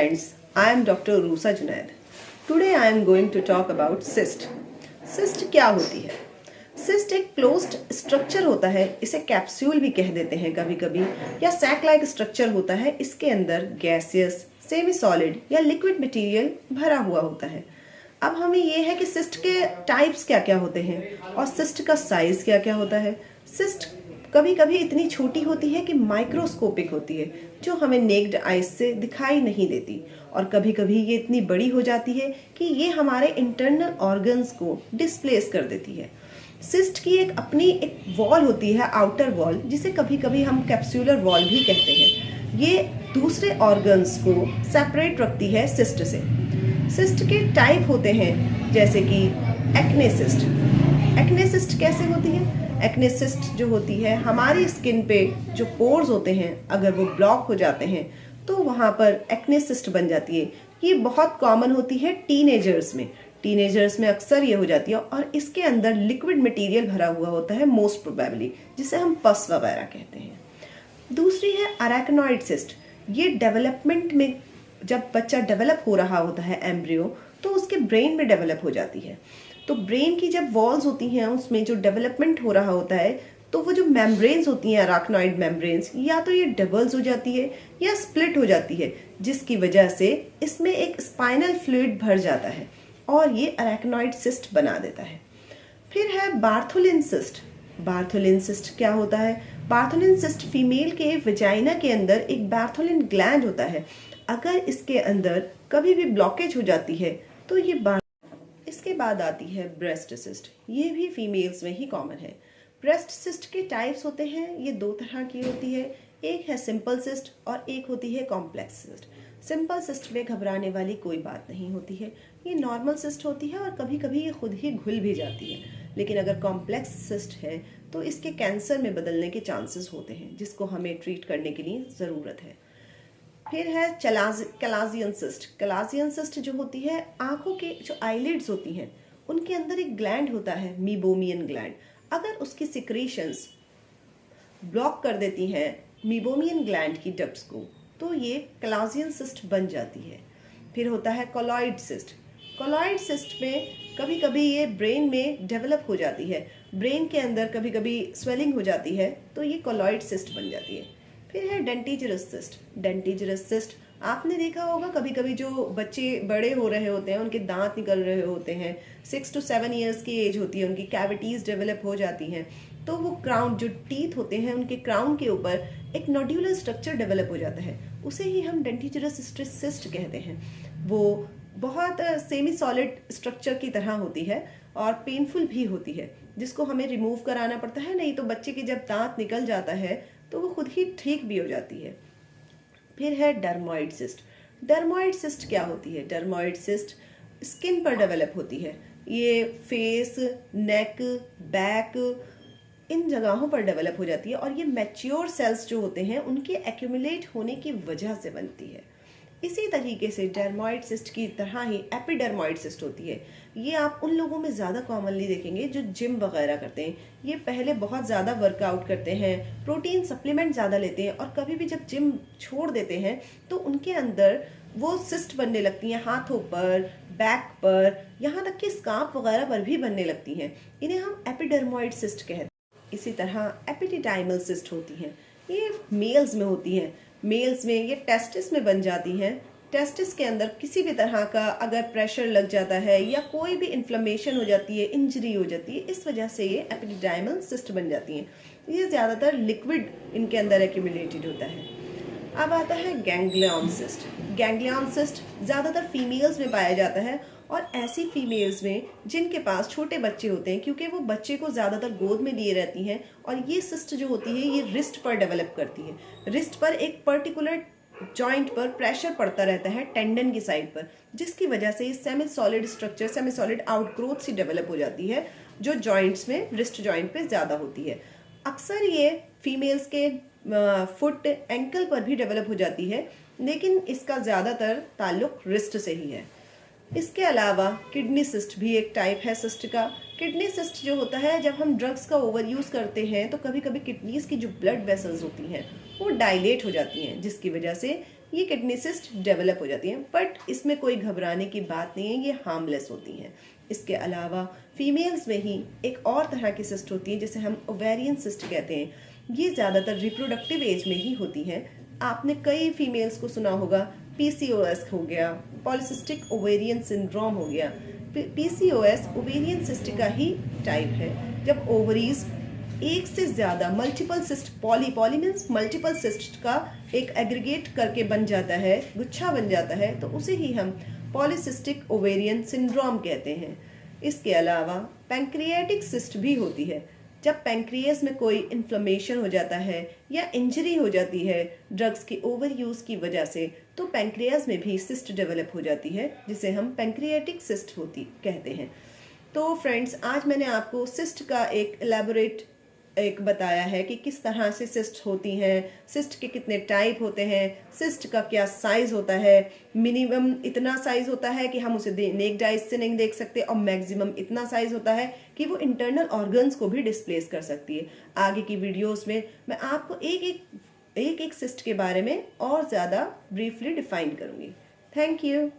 friends, I am Dr. Rusa Junaid. Today I am going to talk about cyst. Cyst क्या होती है? Cyst एक closed structure होता है, इसे कैप्सूल भी कह देते हैं कभी कभी, या सैक लाइक स्ट्रक्चर होता है। इसके अंदर गैसियस, सेमी सॉलिड या लिक्विड मटेरियल भरा हुआ होता है। अब हमें ये है कि सिस्ट के टाइप्स क्या क्या होते हैं और सिस्ट का साइज क्या क्या होता है। सिस्ट कभी कभी इतनी छोटी होती है कि माइक्रोस्कोपिक होती है, जो हमें नेक्ड आइज से दिखाई नहीं देती, और कभी कभी ये इतनी बड़ी हो जाती है कि ये हमारे इंटरनल ऑर्गन्स को डिस्प्लेस कर देती है। सिस्ट की एक वॉल होती है, आउटर वॉल, जिसे कभी कभी हम कैप्सूलर वॉल भी कहते हैं। ये दूसरे ऑर्गन्स को सेपरेट रखती है सिस्ट से। सिस्ट के टाइप होते हैं जैसे कि एक्ने सिस्ट। एक्ने सिस्ट कैसे होती है? एक्ने सिस्ट जो होती है, हमारी स्किन पे जो पोर्स होते हैं, अगर वो ब्लॉक हो जाते हैं तो वहाँ पर एक्ने सिस्ट बन जाती है। ये बहुत कॉमन होती है टीनेजर्स में। टीनेजर्स में अक्सर ये हो जाती है, और इसके अंदर लिक्विड मटेरियल भरा हुआ होता है मोस्ट प्रोबेबली, जिसे हम पस वगैरह कहते हैं। दूसरी है अरेक्नॉइड सिस्ट। ये डेवलपमेंट में, जब बच्चा डेवलप हो रहा होता है एम्ब्रियो, तो उसके ब्रेन में डेवलप हो जाती है। तो ब्रेन की जब वॉल्स होती हैं, उसमें जो डेवलपमेंट हो रहा होता है, तो वो जो मेम्ब्रेन्स होती हैं, अराक्नॉइड मेम्ब्रेन्स, या तो ये डबल्स हो जाती है या स्प्लिट हो जाती है, जिसकी वजह से इसमें एक स्पाइनल फ्लूइड भर जाता है और ये अरेक्नॉइड सिस्ट बना देता है। फिर है बार्थोलिन सिस्ट। बार्थोलिन सिस्ट क्या होता है? बार्थोलिन सिस्ट फीमेल के वजाइना के अंदर एक बार्थोलिन ग्लैंड होता है। अगर इसके अंदर कभी भी ब्लॉकेज हो जाती है तो ये इसके बाद आती है ब्रेस्ट सिस्ट। ये भी फीमेल्स में ही कॉमन है। ब्रेस्ट सिस्ट के टाइप्स होते हैं, ये दो तरह की होती है। एक है सिंपल सिस्ट और एक होती है कॉम्प्लेक्स सिस्ट। सिंपल सिस्ट में घबराने वाली कोई बात नहीं होती है, ये नॉर्मल सिस्ट होती है और कभी कभी ये खुद ही घुल भी जाती है। लेकिन अगर कॉम्प्लेक्स सिस्ट है तो इसके कैंसर में बदलने के चांसेस होते हैं, जिसको हमें ट्रीट करने के लिए ज़रूरत है। फिर है कैलाजियन सिस्ट। कैलाजियन सिस्ट जो होती है, आंखों के जो आईलिड्स होती हैं, उनके अंदर एक ग्लैंड होता है, मीबोमियन ग्लैंड। अगर उसकी सिक्रीशंस ब्लॉक कर देती हैं मीबोमियन ग्लैंड की डक्ट्स को, तो ये कैलाजियन सिस्ट बन जाती है। फिर होता है कोलॉइड सिस्ट। कोलॉइड सिस्ट में कभी कभी ये ब्रेन में डेवलप हो जाती है, ब्रेन के अंदर कभी कभी स्वेलिंग हो जाती है, तो ये कोलॉइड सिस्ट बन जाती है। फिर है डेंटिजरस सिस्ट। डेंटिजरस सिस्ट आपने देखा होगा, कभी कभी जो बच्चे बड़े हो रहे होते हैं, उनके दांत निकल रहे होते हैं, 6 to 7 ईयर्स की एज होती है, उनकी कैविटीज़ डेवलप हो जाती हैं, तो वो क्राउन, जो टीथ होते हैं, उनके क्राउन के ऊपर एक नोड्यूलर स्ट्रक्चर डेवलप हो जाता है। उसे ही हम डेंटिजरस सिस्ट कहते हैं। वो बहुत सेमी सॉलिड स्ट्रक्चर की तरह होती है और पेनफुल भी होती है, जिसको हमें रिमूव कराना पड़ता है। नहीं तो बच्चे के जब दांत निकल जाता है तो वो खुद ही ठीक भी हो जाती है। फिर है डर्मोइड सिस्ट। डर्मोइड सिस्ट क्या होती है? डर्मोइड सिस्ट स्किन पर डेवलप होती है। ये फेस, नेक, बैक, इन जगहों पर डेवलप हो जाती है, और ये मैच्योर सेल्स जो होते हैं, उनके एक्यूमुलेट होने की वजह से बनती है। इसी तरीके से डर्मोइड सिस्ट की तरह ही एपिडर्मोइड सिस्ट होती है। ये आप उन लोगों में ज़्यादा कॉमनली देखेंगे जो जिम वगैरह करते हैं। ये पहले बहुत ज़्यादा वर्कआउट करते हैं, प्रोटीन सप्लीमेंट ज़्यादा लेते हैं, और कभी भी जब जिम छोड़ देते हैं तो उनके अंदर वो सिस्ट बनने लगती हैं, हाथों पर, बैक पर, यहाँ तक कि स्कार्फ वगैरह पर भी बनने लगती हैं। इन्हें हम एपिडर्मोइड सिस्ट कहते हैं। इसी तरह एपिडिडाइमल सिस्ट होती हैं। ये मेल्स में होती हैं। मेल्स में ये टेस्टिस में बन जाती हैं। टेस्टिस के अंदर किसी भी तरह का अगर प्रेशर लग जाता है या कोई भी इन्फ्लेमेशन हो जाती है, इंजरी हो जाती है, इस वजह से ये एपिडिडाइमल सिस्ट बन जाती हैं। ये ज़्यादातर लिक्विड इनके अंदर एक्यूमुलेटेड होता है। अब आता है गैंग्लियन सिस्ट। गैंग्लियन सिस्ट ज़्यादातर फीमेल्स में पाया जाता है, और ऐसी फीमेल्स में जिनके पास छोटे बच्चे होते हैं, क्योंकि वो बच्चे को ज़्यादातर गोद में लिए रहती हैं, और ये सिस्ट जो होती है ये रिस्ट पर डेवलप करती है। रिस्ट पर एक पर्टिकुलर जॉइंट पर प्रेशर पड़ता रहता है, टेंडन की साइड पर, जिसकी वजह से ये semi solid structure, semi solid outgrowth सी डेवलप हो जाती है, जो जॉइंट्स में, रिस्ट जॉइंट पे ज़्यादा होती है। अक्सर ये फीमेल्स के फुट, एंकल पर भी डेवलप हो जाती है, लेकिन इसका ज़्यादातर ताल्लुक रिस्ट से ही है। इसके अलावा किडनी सिस्ट भी एक टाइप है सिस्ट का। किडनी सिस्ट जो होता है, जब हम ड्रग्स का ओवर यूज़ करते हैं तो कभी कभी किडनीज की जो ब्लड वेसल्स होती हैं वो डायलेट हो जाती हैं, जिसकी वजह से ये किडनी सिस्ट डेवलप हो जाती हैं, बट इसमें कोई घबराने की बात नहीं है, ये हार्मलेस होती हैं। इसके अलावा फीमेल्स में ही एक और तरह की सिस्ट होती है जिसे हम ओवेरियन सिस्ट कहते हैं। ये ज़्यादातर रिप्रोडक्टिव एज में ही होती हैं। आपने कई फीमेल्स को सुना होगा पीसीओएस हो गया, पॉलिसिस्टिक ओवेरियन सिंड्रोम हो गया। पीसीओएस ओवेरियन सिस्ट का ही टाइप है, जब ओवरीज एक से ज़्यादा multiple cyst, poly means multiple cyst का एक एग्रीगेट करके बन जाता है, गुच्छा बन जाता है, तो उसे ही हम पॉलिसिस्टिक ओवेरियन सिंड्रोम कहते हैं। इसके अलावा पैंक्रियाटिक सिस्ट भी होती है, जब पैंक्रियास में कोई इन्फ्लेमेशन हो जाता है या इंजरी हो जाती है ड्रग्स के ओवर यूज़ की वजह से, तो पैंक्रियास में भी सिस्ट डेवलप हो जाती है, जिसे हम पैंक्रियाटिक सिस्ट होती कहते हैं। तो फ्रेंड्स, आज मैंने आपको सिस्ट का एक एलैबोरेट एक बताया है कि किस तरह से सिस्ट होती हैं, सिस्ट के कितने टाइप होते हैं, सिस्ट का क्या साइज़ होता है। मिनिमम इतना साइज़ होता है कि हम उसे नेक्ड आइज से नहीं देख सकते, और मैक्सिमम इतना साइज़ होता है कि वो इंटरनल ऑर्गन्स को भी डिस्प्लेस कर सकती है। आगे की वीडियोस में मैं आपको एक एक सिस्ट के बारे में और ज़्यादा ब्रीफली डिफाइन करूँगी। Thank you.